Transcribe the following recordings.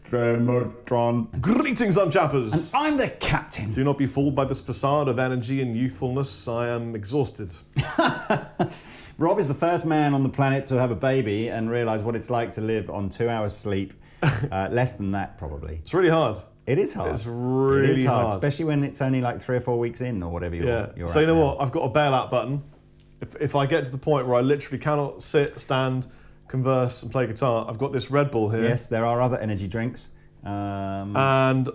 Tremotron. Greetings, I'm Chappers. And I'm the captain. Do not be fooled by this facade of energy and youthfulness. I am exhausted. Rob is the first man on the planet to have a baby and realise what it's like to live on 2 hours sleep. Less than that, probably. It's really hard. It is hard. It's really hard. Especially when it's only like 3 or 4 weeks in or whatever you're So you know what? I've got a bailout button. If I get to the point where I literally cannot sit, stand, converse and play guitar, I've got this Red Bull here. Yes, there are other energy drinks. And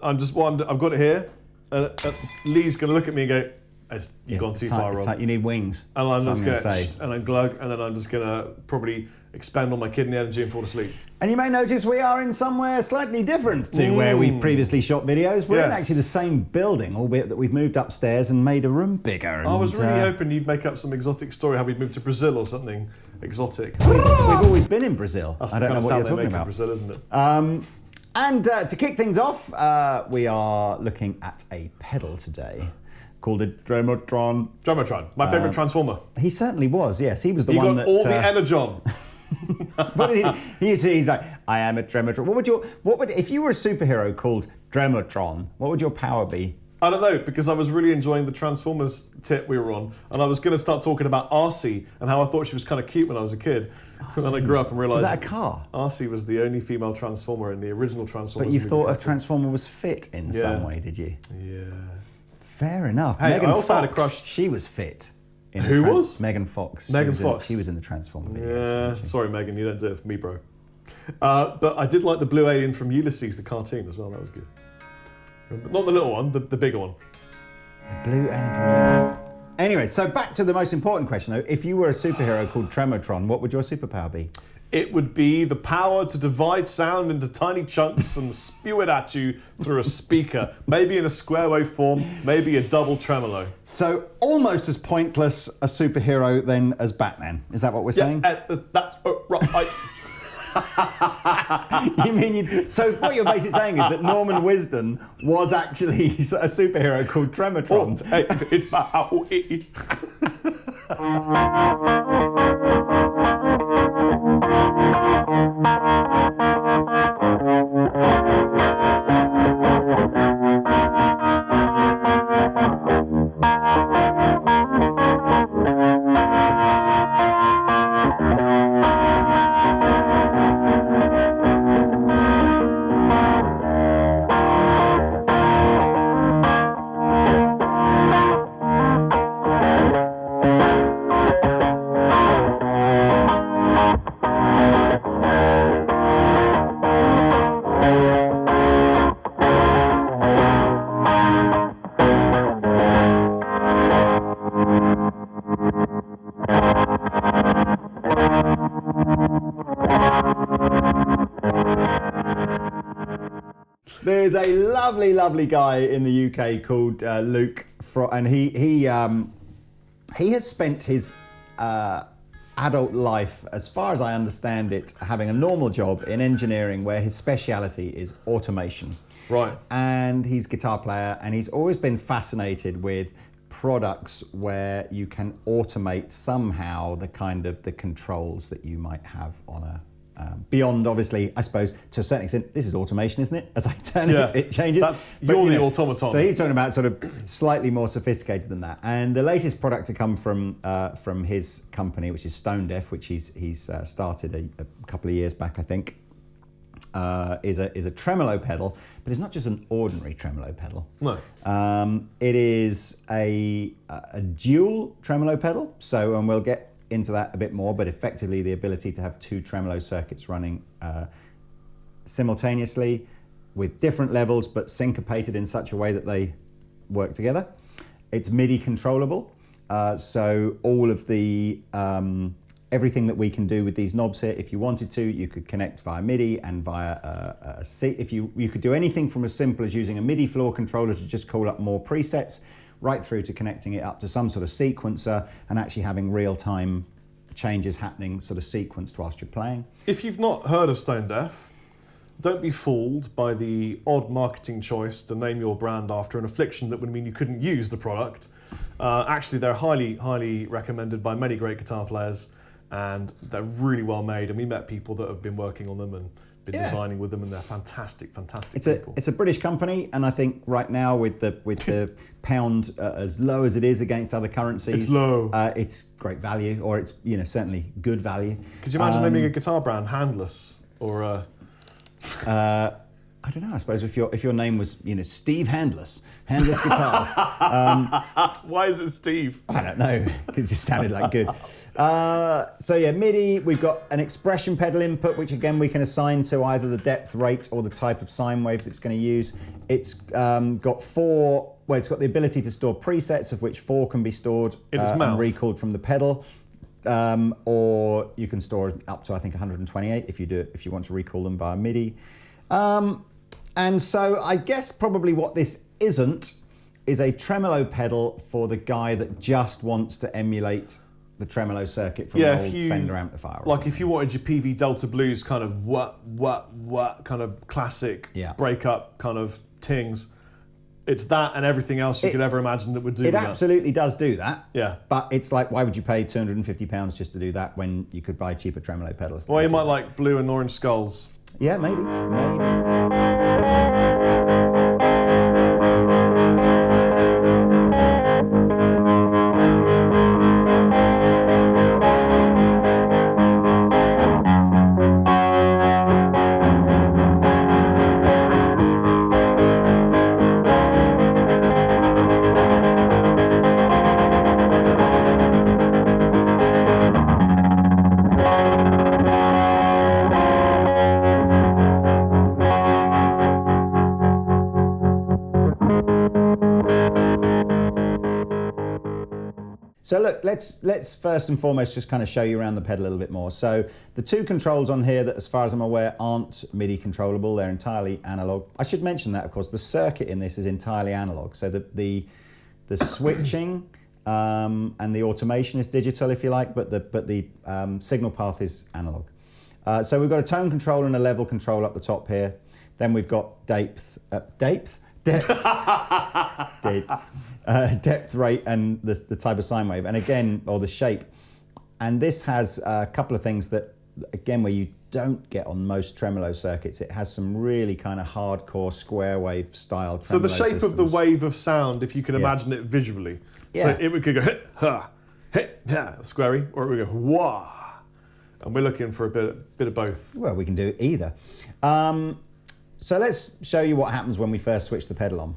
I've got it here. Lee's going to look at me and go, you've gone too far, Rob. You need wings. And I'm just going to and then glug, and then I'm just going to probably expend all my kidney energy and fall asleep. And you may notice we are in somewhere slightly different to where we've previously shot videos. We're in actually the same building, albeit that we've moved upstairs and made a room bigger. I was really hoping you'd make up some exotic story, how we'd moved to Brazil or something exotic. We've always been in Brazil. That's I don't know what you're talking about. Brazil, isn't it? And to kick things off, we are looking at a pedal today called a Tremotron. Tremotron, my favourite transformer. He certainly was, yes. He was the one that... He got all the energon. He's like, I am a Tremotron. What would if you were a superhero called Tremotron, what would your power be? I don't know, because I was really enjoying the Transformers tip we were on, and I was going to start talking about RC and how I thought she was kind of cute when I was a kid. And then I grew up and realised... Was that a car? RC was the only female Transformer in the original Transformers. But you thought a Transformer was fit in some way, did you? Yeah. Fair enough. Hey, Megan I also Fox, had a crush. She was fit. Who was? Megan Fox. Megan Fox. She was in the Transformer videos. Yeah, wasn't she? sorry Megan, you don't do it for me, bro. But I did like the blue alien from Ulysses, the cartoon as well, that was good. Not the little one, the bigger one. The blue alien from Ulysses. Anyway, so back to the most important question though. If you were a superhero called Tremotron, what would your superpower be? It would be the power to divide sound into tiny chunks and spew it at you through a speaker. Maybe in a square wave form, maybe a double tremolo. So almost as pointless a superhero then as Batman. Is that what we're saying? That's right. You mean so what you're basically saying is that Norman Wisdom was actually a superhero called Tremotron. There's a lovely guy in the UK called Luke, and he has spent his adult life, as far as I understand it, having a normal job in engineering where his speciality is automation. Right. And he's a guitar player, and he's always been fascinated with products where you can automate somehow the controls that you might have on a beyond, obviously, I suppose, to a certain extent, this is automation, isn't it? As I turn it changes. You're the automaton. So he's talking about sort of slightly more sophisticated than that. And the latest product to come from his company, which is Stone Deaf, which he's started a couple of years back, I think, is a tremolo pedal, but it's not just an ordinary tremolo pedal. No. It is a dual tremolo pedal. So, and we'll get into that a bit more, but effectively the ability to have two tremolo circuits running simultaneously with different levels, but syncopated in such a way that they work together. It's MIDI controllable, so all of the everything that we can do with these knobs here, if you wanted to, you could connect via MIDI and via a seat. If you could do anything from as simple as using a MIDI floor controller to just call up more presets, right through to connecting it up to some sort of sequencer and actually having real-time changes happening sort of sequenced whilst you're playing. If you've not heard of Stone Deaf, don't be fooled by the odd marketing choice to name your brand after an affliction that would mean you couldn't use the product. Actually, they're highly recommended by many great guitar players, and they're really well made, and we met people that have been working on them and been designing with them, and they're fantastic people. It's a British company, and I think right now with the pound as low as it is against other currencies, it's low. It's great value, or it's certainly good value. Could you imagine naming a guitar brand Handless or? I don't know. I suppose if your name was Steve Handless Guitars. Why is it Steve? I don't know. It just sounded like good. So yeah, MIDI. We've got an expression pedal input, which again we can assign to either the depth, rate, or the type of sine wave it's going to use. It's got four. Well, it's got the ability to store presets, of which 4 can be stored and recalled from the pedal. Or you can store up to I think 128 if you want to recall them via MIDI. And so I guess probably what this isn't is a tremolo pedal for the guy that just wants to emulate the tremolo circuit from an old Fender amplifier. Like if you wanted your PV Delta Blues kind of what kind of classic breakup kind of tings, it's that and everything else you could ever imagine that would do that. It absolutely does do that. Yeah. But it's like, why would you pay £250 just to do that when you could buy cheaper tremolo pedals? Well, you might like blue and orange skulls. Yeah, maybe. So look, let's first and foremost just kind of show you around the pedal a little bit more. So the 2 controls on here that, as far as I'm aware, aren't MIDI controllable. They're entirely analog. I should mention that, of course, the circuit in this is entirely analog. So the switching and the automation is digital, if you like, but the signal path is analog. So we've got a tone control and a level control up the top here. Then we've got depth, rate, and the type of sine wave, and again, or the shape. And this has a couple of things that, again, where you don't get on most tremolo circuits. It has some really kind of hardcore square wave style tremolo So the shape systems. of the wave of sound, if you can imagine it visually. Yeah. So it could go hit, ha, squarey, or it would go wah. And we're looking for a bit of both. Well, we can do either. So let's show you what happens when we first switch the pedal on.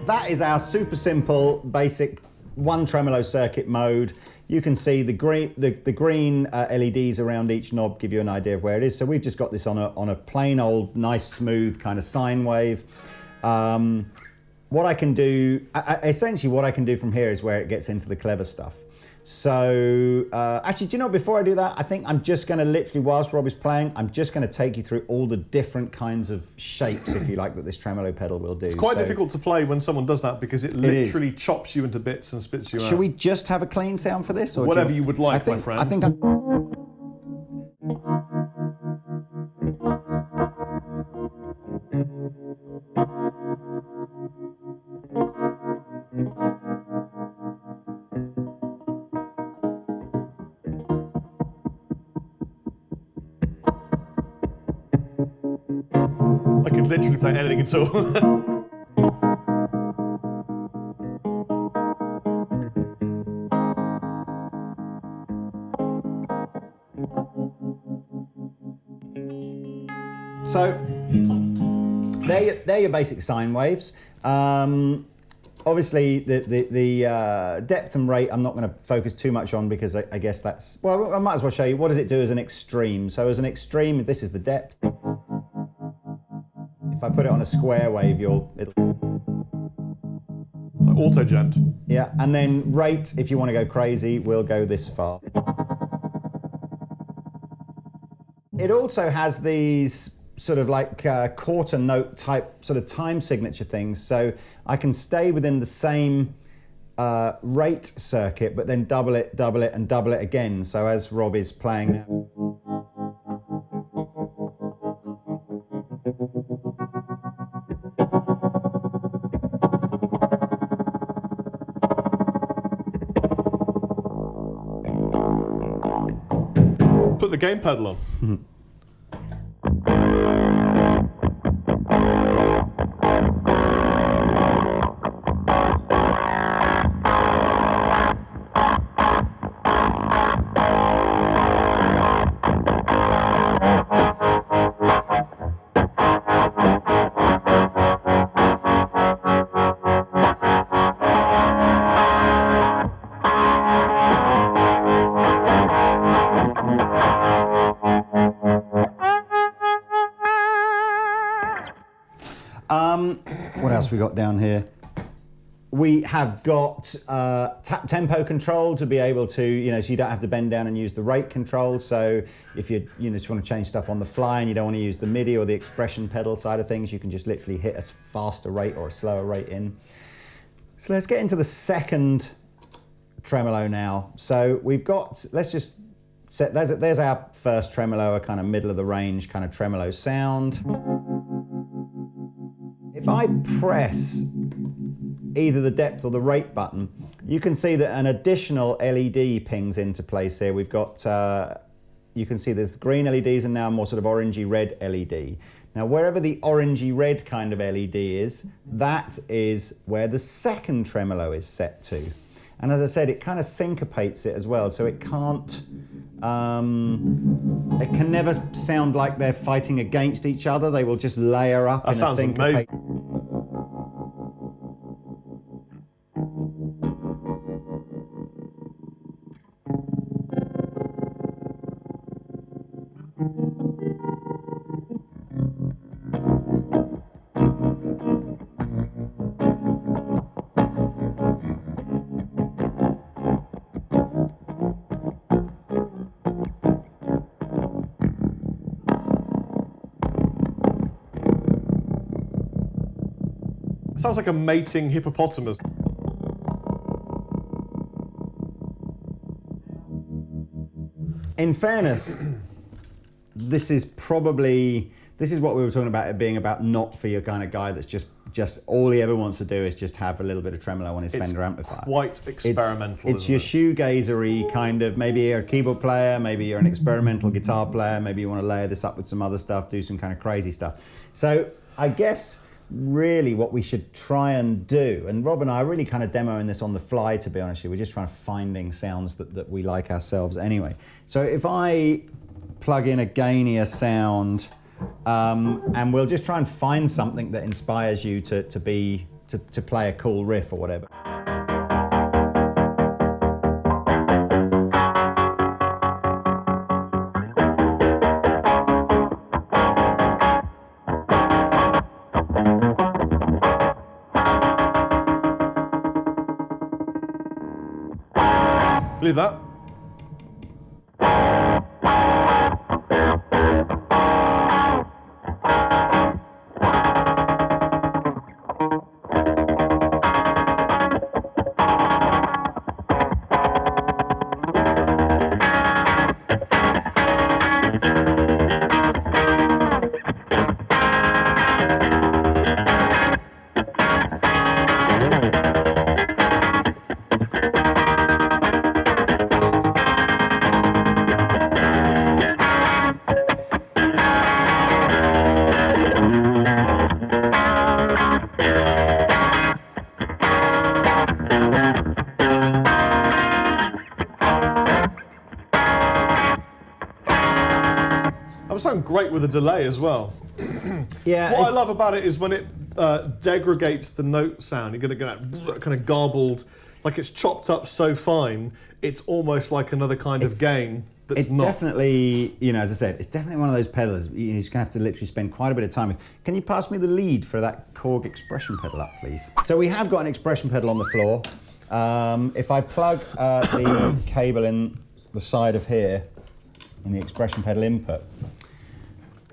That is our super simple, basic one tremolo circuit mode. You can see the green LEDs around each knob give you an idea of where it is. So we've just got this on a plain old, nice, smooth kind of sine wave. What I can do, essentially what I can do from here is where it gets into the clever stuff. So actually, do you know, before I do that, I think I'm just going to literally, whilst Rob is playing, I'm just going to take you through all the different kinds of shapes, if you like, that this tremolo pedal will do. It's quite difficult to play when someone does that because it literally chops you into bits and spits you out. Should we just have a clean sound for this? Or whatever you would like, my friend. I think I could literally play anything at all. So they're your basic sine waves. Obviously, the depth and rate I'm not going to focus too much on because I guess that's, well, I might as well show you. What does it do as an extreme? So as an extreme, this is the depth. If I put it on a square wave, it'll... So auto-gent. Yeah, and then rate, if you want to go crazy, will go this far. It also has these sort of like quarter note type sort of time signature things, so I can stay within the same rate circuit, but then double it, and double it again. So as Rob is playing now, Put the game pedal on. What else we got down here? We have got tap tempo control to be able to, so you don't have to bend down and use the rate control. So if you just want to change stuff on the fly and you don't want to use the MIDI or the expression pedal side of things, you can just literally hit a faster rate or a slower rate in. So let's get into the second tremolo now. So we've got, let's just set, there's our first tremolo, a kind of middle of the range kind of tremolo sound. If I press either the depth or the rate button, you can see that an additional LED pings into place here. We've got, you can see there's green LEDs and now a more sort of orangey red LED. Now wherever the orangey red kind of LED is, that is where the second tremolo is set to. And as I said, it kind of syncopates it as well, so it can't, it can never sound like they're fighting against each other. They will just layer up in a syncopate. Sounds like a mating hippopotamus. In fairness, this is what we were talking about, it being about not for your kind of guy that's just all he ever wants to do is just have a little bit of tremolo on his Fender amplifier. Quite experimental. It's your shoegazery kind of, maybe you're a keyboard player, maybe you're an experimental guitar player, maybe you want to layer this up with some other stuff, do some kind of crazy stuff. So I guess really what we should try and do, and Rob and I are really kind of demoing this on the fly, to be honest with you, we're just trying to finding sounds that we like ourselves anyway. So if I plug in a gainier sound, and we'll just try and find something that inspires you to play a cool riff or whatever. Leave that. Sound great with a delay as well. Yeah. What I love about it is when it degradates the note sound. You're going to get kind of garbled, like it's chopped up so fine. It's almost like another kind of gain. It's not. Definitely, as I said, it's definitely one of those pedals you're just going to have to literally spend quite a bit of time with. Can you pass me the lead for that Korg expression pedal up, please? So we have got an expression pedal on the floor. If I plug the cable in the side of here, in the expression pedal input,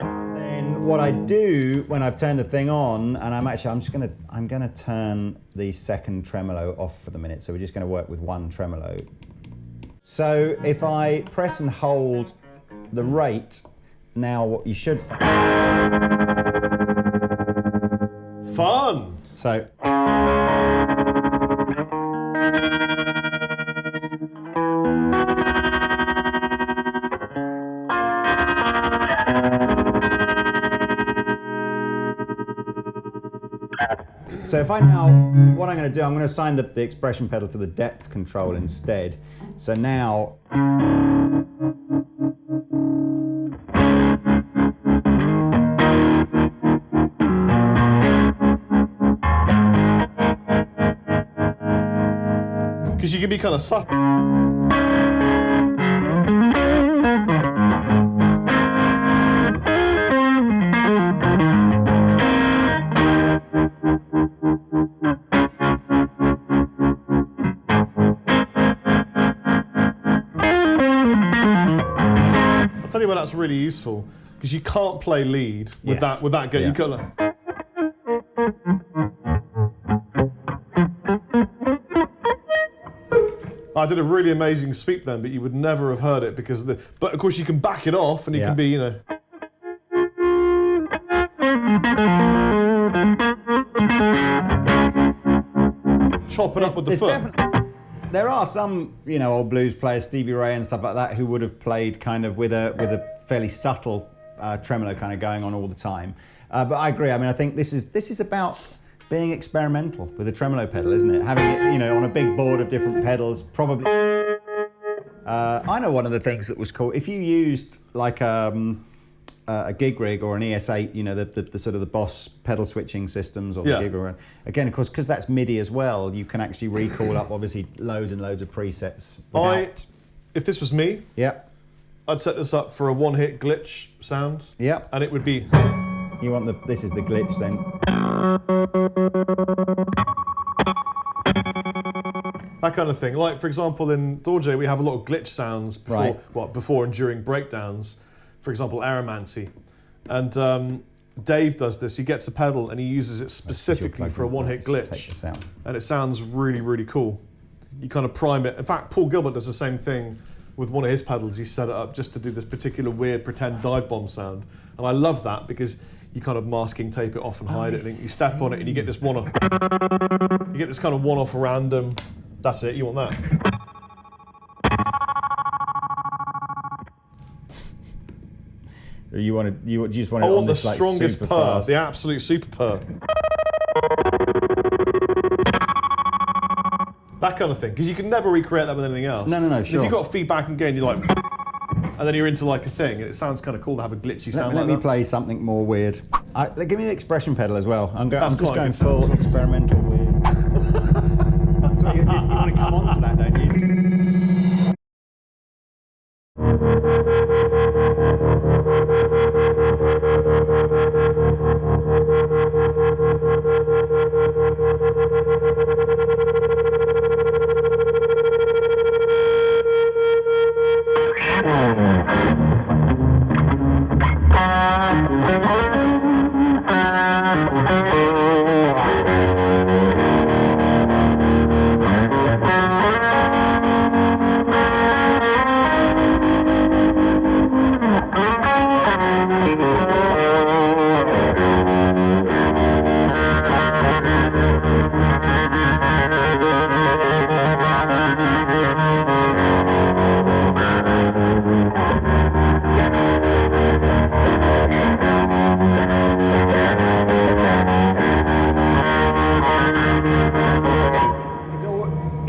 then then what I do when I've turned the thing on, and I'm gonna turn the second tremolo off for the minute. So we're just gonna work with one tremolo. So if I press and hold the rate, now what you should find. Fun! So. So if I now, what I'm going to do, I'm going to assign the expression pedal to the depth control instead. So now, because you can be kind of subtle. I'll tell you why that's really useful, because you can't play lead with Yes. that go. Yeah. You gotta. I did a really amazing sweep then, but you would never have heard it because of the. But of course, you can back it off, and it can be, you know. Chop it up with the foot. There are some, you know, old blues players, Stevie Ray and stuff like that, who would have played kind of with a fairly subtle tremolo kind of going on all the time. But I agree. I mean, I think this is about being experimental with a tremolo pedal, isn't it? Having it, you know, on a big board of different pedals, probably. I know one of the things that was cool. If you used like a gig rig or an ES8, you know, the sort of the Boss pedal switching systems, or the gig rig. Again, of course, because that's MIDI as well, you can actually recall up obviously loads and loads of presets. If this was me, I'd set this up for a one-hit glitch sound. Yep. And it would be. You want this is the glitch then. That kind of thing. Like, for example, in Dorje, we have a lot of glitch sounds before and during breakdowns. For example, Aromancy. And Dave does this. He gets a pedal and he uses it specifically for a one-hit glitch. And it sounds really, really cool. You kind of prime it. In fact, Paul Gilbert does the same thing with one of his pedals. He set it up just to do this particular weird pretend dive bomb sound. And I love that because you kind of masking tape it off and hide it. And you step on it and you get this one-off. You get this kind of one-off random. That's it. You want that. You just want it I on want the this, like, strongest super purr, fast. the absolute super purr. That kind of thing, because you can never recreate that with anything else. No, If sure. you've got feedback and gain, you're like, and then you're into like a thing, and it sounds kind of cool to have a glitchy sound Let like me that. play something more weird. Give me the expression pedal as well. I'm just quite a going good full experimental weird. That's what you want to come on to that, don't you?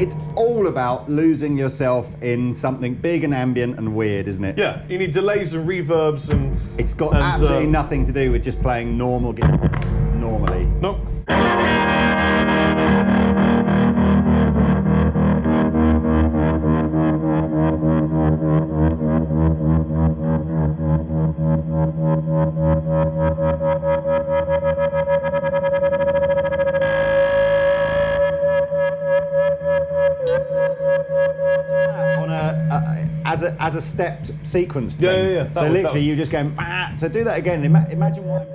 It's all about losing yourself in something big and ambient and weird, isn't it? Yeah, you need delays and reverbs and... It's got absolutely nothing to do with just playing normal normally. Nope. as a stepped sequence thing. Yeah. So literally, you just going. Bah! So do that again. Imagine what.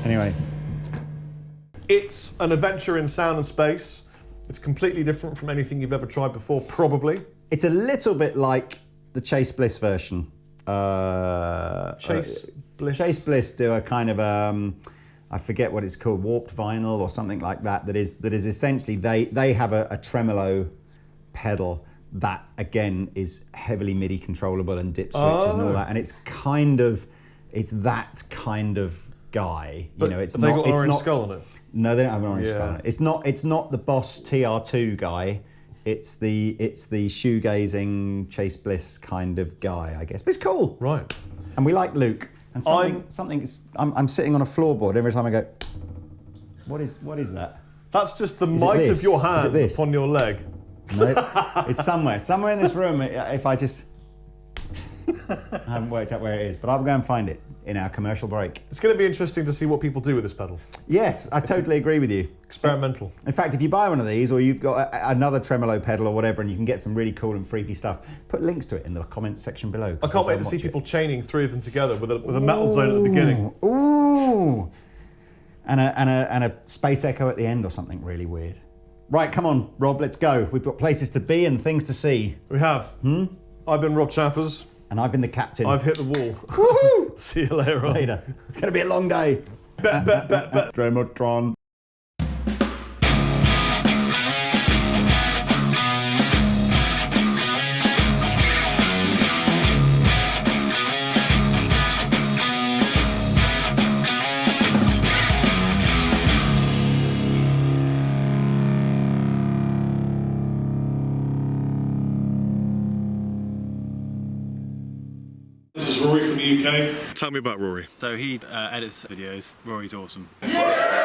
Anyway. It's an adventure in sound and space. It's completely different from anything you've ever tried before, probably. It's a little bit like the Chase Bliss version. Chase Bliss? Chase Bliss do a kind of, I forget what it's called, warped vinyl or something like that, that is essentially, they have a tremolo pedal that, again, is heavily MIDI controllable and dip switches and all that, and it's that kind of guy. But you know, it's have not. They got an it's orange not, skull on it. No, they don't have an orange skull on it. It's not the Boss TR2 guy. It's the shoegazing Chase Bliss kind of guy, I guess. But it's cool, Right? And we like Luke. And I'm sitting on a floorboard every time I go. What is that? That's just the might of your hand upon your leg. No, it's somewhere in this room. If I just. I haven't worked out where it is, but I'll go and find it in our commercial break. It's going to be interesting to see what people do with this pedal. Yes, I totally agree with you. Experimental. In fact, if you buy one of these, or you've got another tremolo pedal or whatever, and you can get some really cool and freaky stuff, put links to it in the comments section below. I can't wait to see people chaining three of them together with a metal zone at the beginning. Ooh! And a space echo at the end or something really weird. Right, come on, Rob, let's go. We've got places to be and things to see. We have. I've been Rob Chappers. And I've been the captain. I've hit the wall. Woohoo! See you later on. Later. It's going to be a long day. Bet. Tremotron. This is Rory from the UK. Tell me about Rory. So he edits videos. Rory's awesome. Yeah!